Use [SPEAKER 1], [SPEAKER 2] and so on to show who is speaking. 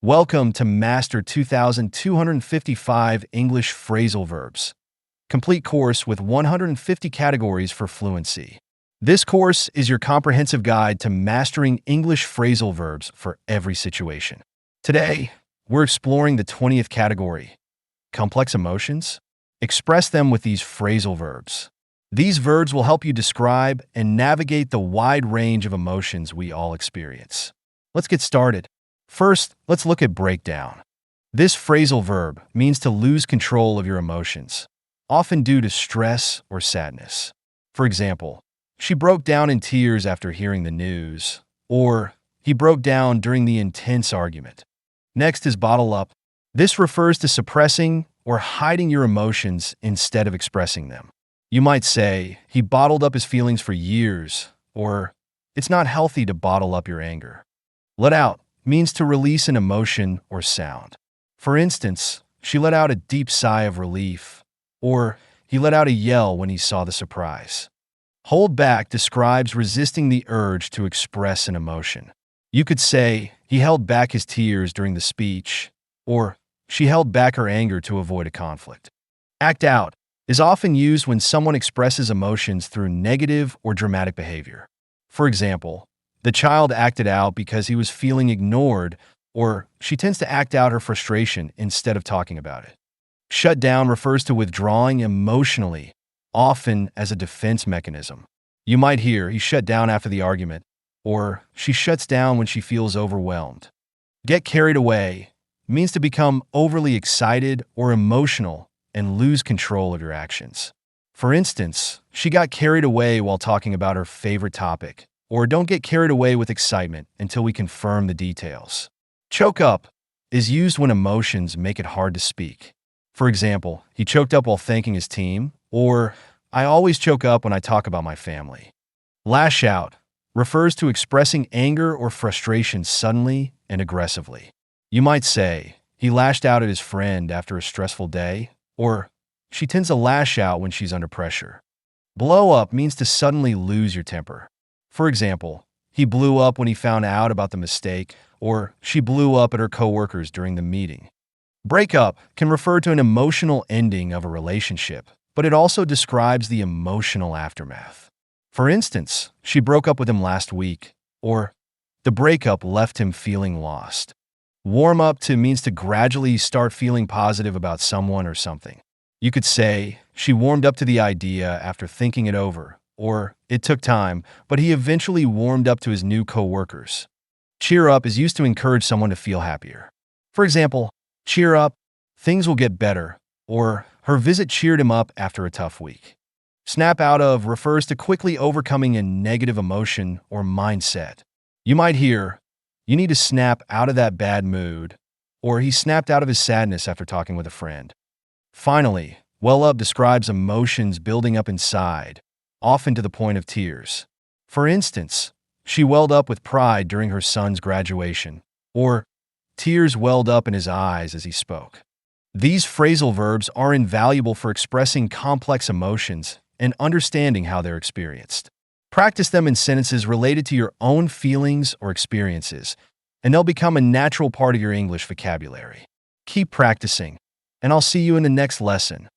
[SPEAKER 1] Welcome to Master 2255 English Phrasal Verbs, complete course with 150 categories for fluency. This course is your comprehensive guide to mastering English phrasal verbs for every situation. Today, we're exploring the 20th category, complex emotions. Express them with these phrasal verbs. These verbs will help you describe and navigate the wide range of emotions we all experience. Let's get started. First, let's look at breakdown. This phrasal verb means to lose control of your emotions, often due to stress or sadness. For example, she broke down in tears after hearing the news, or he broke down during the intense argument. Next is bottle up. This refers to suppressing or hiding your emotions instead of expressing them. You might say, he bottled up his feelings for years, or it's not healthy to bottle up your anger. Let out means to release an emotion or sound. For instance, she let out a deep sigh of relief, or he let out a yell when he saw the surprise. Hold back describes resisting the urge to express an emotion. You could say, he held back his tears during the speech, or she held back her anger to avoid a conflict. Act out is often used when someone expresses emotions through negative or dramatic behavior. For example, the child acted out because he was feeling ignored, or she tends to act out her frustration instead of talking about it. Shut down refers to withdrawing emotionally, often as a defense mechanism. You might hear, he shut down after the argument, or she shuts down when she feels overwhelmed. Get carried away means to become overly excited or emotional and lose control of your actions. For instance, she got carried away while talking about her favorite topic, or don't get carried away with excitement until we confirm the details. Choke up is used when emotions make it hard to speak. For example, he choked up while thanking his team, or I always choke up when I talk about my family. Lash out refers to expressing anger or frustration suddenly and aggressively. You might say, he lashed out at his friend after a stressful day, or she tends to lash out when she's under pressure. Blow up means to suddenly lose your temper. For example, he blew up when he found out about the mistake, or she blew up at her coworkers during the meeting. Break up can refer to an emotional ending of a relationship, but it also describes the emotional aftermath. For instance, she broke up with him last week, or the breakup left him feeling lost. Warm up to means to gradually start feeling positive about someone or something. You could say, she warmed up to the idea after thinking it over, or it took time, but he eventually warmed up to his new coworkers. Cheer up is used to encourage someone to feel happier. For example, cheer up, things will get better, or her visit cheered him up after a tough week. Snap out of refers to quickly overcoming a negative emotion or mindset. You might hear, you need to snap out of that bad mood, or he snapped out of his sadness after talking with a friend. Finally, well up describes emotions building up inside, often to the point of tears. For instance, she welled up with pride during her son's graduation, or tears welled up in his eyes as he spoke. These phrasal verbs are invaluable for expressing complex emotions and understanding how they're experienced. Practice them in sentences related to your own feelings or experiences, and they'll become a natural part of your English vocabulary. Keep practicing, and I'll see you in the next lesson.